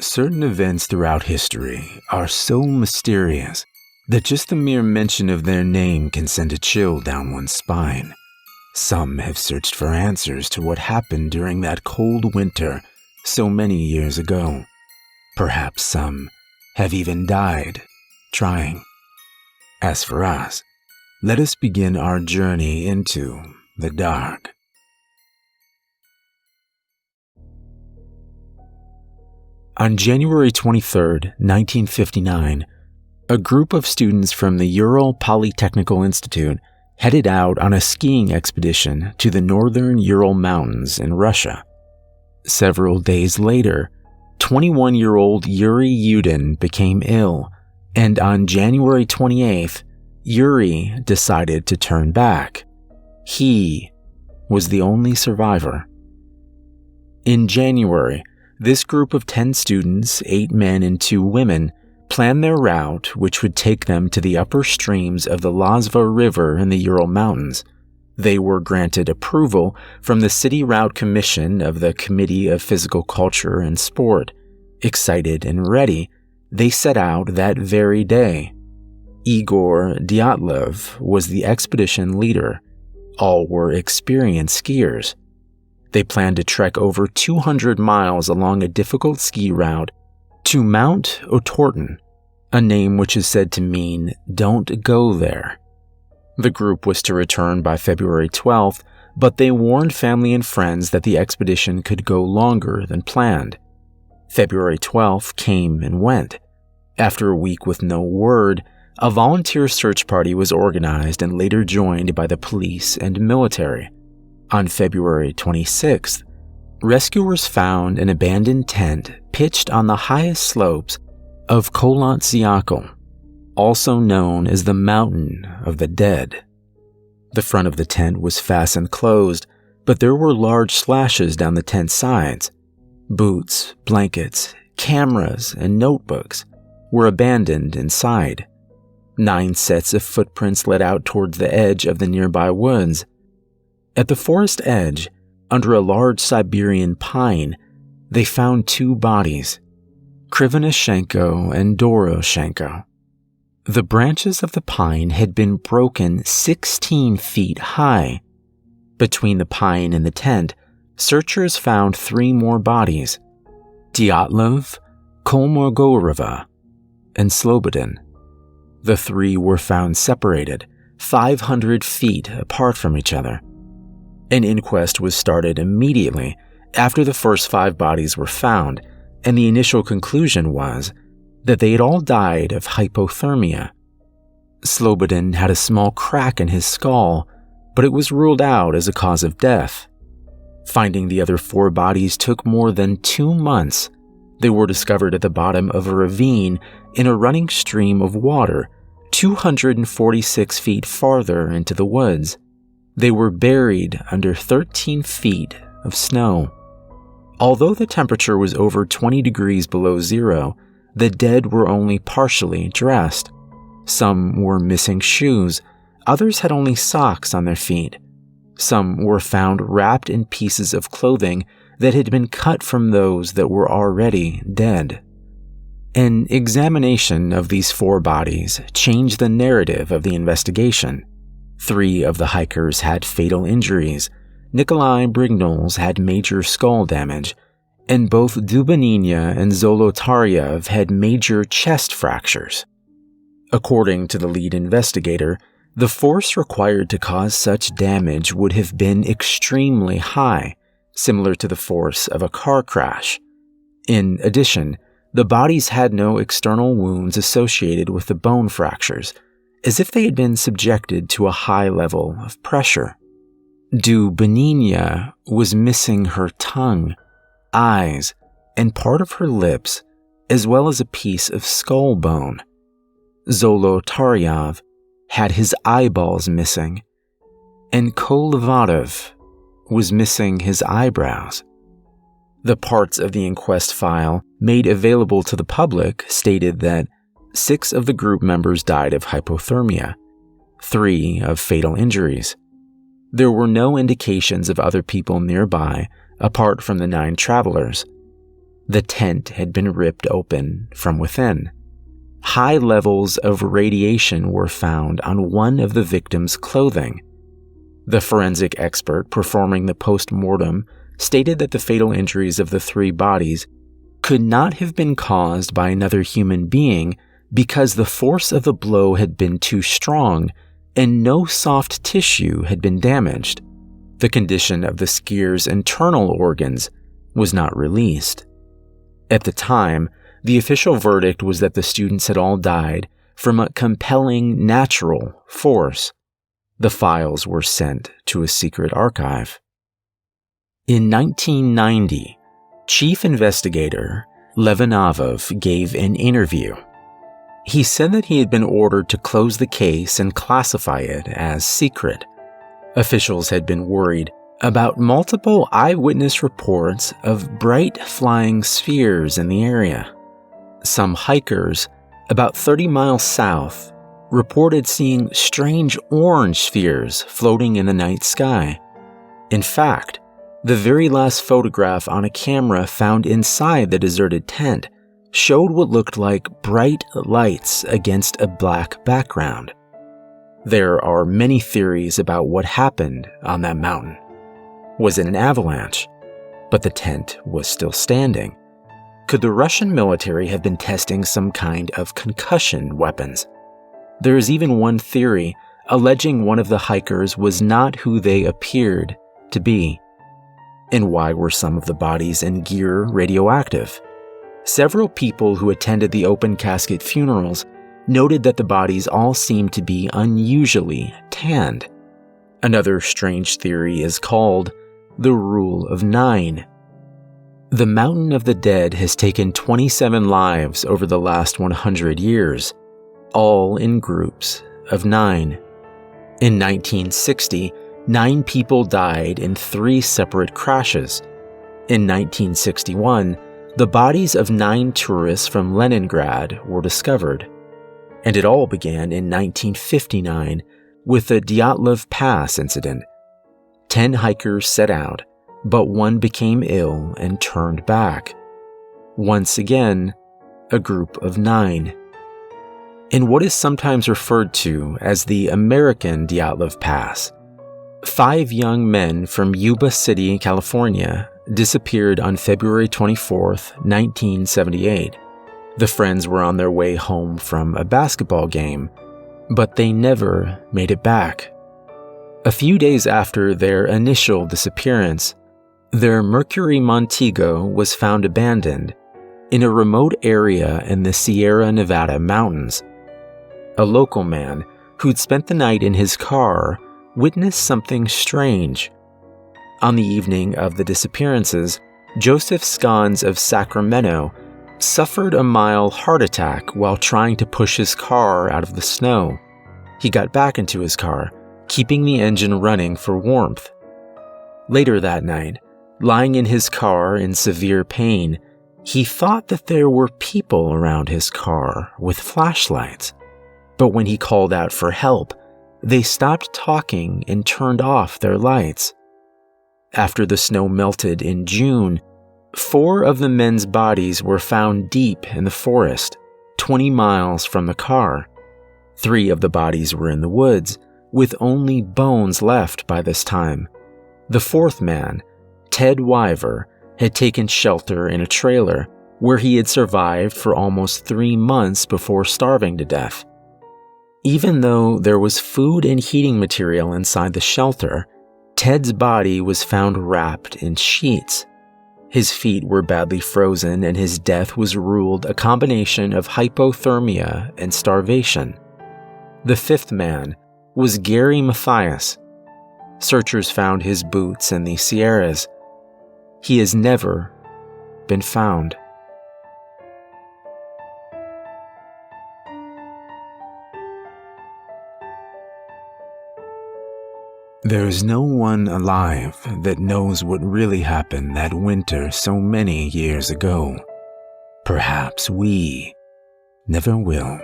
Certain events throughout history are so mysterious that just the mere mention of their name can send a chill down one's spine. Some have searched for answers to what happened during that cold winter so many years ago. Perhaps some have even died trying. As for us, let us begin our journey into the dark. On January 23, 1959, a group of students from the Ural Polytechnical Institute headed out on a skiing expedition to the northern Ural Mountains in Russia. Several days later, 21-year-old Yuri Yudin became ill, and on January 28th, Yuri decided to turn back. He was the only survivor. In January, this group of 10 students, 8 men and 2 women, planned their route, which would take them to the upper streams of the Lazva River in the Ural Mountains. They were granted approval from the City Route Commission of the Committee of Physical Culture and Sport. Excited and ready, they set out that very day. Igor Dyatlov was the expedition leader. All were experienced skiers. They planned to trek over 200 miles along a difficult ski route to Mount Otorten, a name which is said to mean "don't go there." The group was to return by February 12th, but they warned family and friends that the expedition could go longer than planned. February 12th came and went. After a week with no word, a volunteer search party was organized and later joined by the police and military. On February 26th, rescuers found an abandoned tent pitched on the highest slopes of Kholat-Syakhl, also known as the Mountain of the Dead. The front of the tent was fastened closed, but there were large slashes down the tent's sides. Boots, blankets, cameras, and notebooks were abandoned inside. 9 sets of footprints led out towards the edge of the nearby woods. At the forest edge, under a large Siberian pine, they found 2 bodies, Krivonishenko and Doroshenko. The branches of the pine had been broken 16 feet high. Between the pine and the tent, searchers found 3 more bodies, Dyatlov, Kolmogorova, and Slobodin. The 3 were found separated, 500 feet apart from each other. An inquest was started immediately after the first 5 bodies were found, and the initial conclusion was that they had all died of hypothermia. Slobodin had a small crack in his skull, but it was ruled out as a cause of death. Finding the other 4 bodies took more than 2 months. They were discovered at the bottom of a ravine in a running stream of water, 246 feet farther into the woods. They were buried under 13 feet of snow. Although the temperature was over 20 degrees below zero, the dead were only partially dressed. Some were missing shoes, others had only socks on their feet. Some were found wrapped in pieces of clothing that had been cut from those that were already dead. An examination of these 4 bodies changed the narrative of the investigation. 3 of the hikers had fatal injuries. Nikolai Brignoles had major skull damage, and both Dubaninya and Zolotaryev had major chest fractures. According to the lead investigator, the force required to cause such damage would have been extremely high, similar to the force of a car crash. In addition, the bodies had no external wounds associated with the bone fractures, as if they had been subjected to a high level of pressure. Dubaninya was missing her tongue, eyes, and part of her lips, as well as a piece of skull bone. Zolotaryev had his eyeballs missing, and Kolevatov was missing his eyebrows. The parts of the inquest file made available to the public stated that 6 of the group members died of hypothermia, 3 of fatal injuries. There were no indications of other people nearby apart from the 9 travelers. The tent had been ripped open from within. High levels of radiation were found on one of the victims' clothing. The forensic expert performing the post-mortem stated that the fatal injuries of the 3 bodies could not have been caused by another human being because the force of the blow had been too strong and no soft tissue had been damaged. The condition of the skier's internal organs was not released. At the time, the official verdict was that the students had all died from a compelling natural force. The files were sent to a secret archive. In 1990, Chief Investigator Levinovov gave an interview. He said that he had been ordered to close the case and classify it as secret. Officials had been worried about multiple eyewitness reports of bright flying spheres in the area. Some hikers, about 30 miles south, reported seeing strange orange spheres floating in the night sky. In fact, the very last photograph on a camera found inside the deserted tent showed what looked like bright lights against a black background. There are many theories about what happened on that mountain. Was it an avalanche? But the tent was still standing. Could the Russian military have been testing some kind of concussion weapons? There is even one theory alleging one of the hikers was not who they appeared to be. And why were some of the bodies and gear radioactive? Several people who attended the open casket funerals noted that the bodies all seemed to be unusually tanned. Another strange theory is called the Rule of 9. The Mountain of the Dead has taken 27 lives over the last 100 years, all in groups of 9. In 1960, 9 people died in 3 separate crashes. In 1961, the bodies of 9 tourists from Leningrad were discovered. And it all began in 1959 with the Dyatlov Pass Incident. 10 hikers set out, but one became ill and turned back. Once again, a group of 9. In what is sometimes referred to as the American Dyatlov Pass, 5 young men from Yuba City, California, disappeared on February 24, 1978. The friends were on their way home from a basketball game, but they never made it back. A few days after their initial disappearance, their Mercury Montego was found abandoned in a remote area in the Sierra Nevada mountains. A local man who'd spent the night in his car witnessed something strange. On the evening of the disappearances, Joseph Scons of Sacramento suffered a mild heart attack while trying to push his car out of the snow. He got back into his car, keeping the engine running for warmth. Later that night, lying in his car in severe pain, he thought that there were people around his car with flashlights. But when he called out for help, they stopped talking and turned off their lights. After the snow melted in June, 4 of the men's bodies were found deep in the forest, 20 miles from the car. 3 of the bodies were in the woods, with only bones left by this time. The 4th man, Ted Wyver, had taken shelter in a trailer where he had survived for almost 3 months before starving to death. Even though there was food and heating material inside the shelter, Ted's body was found wrapped in sheets. His feet were badly frozen and his death was ruled a combination of hypothermia and starvation. The 5th man was Gary Mathias. Searchers found his boots in the Sierras. He has never been found. There is no one alive that knows what really happened that winter so many years ago. Perhaps we never will.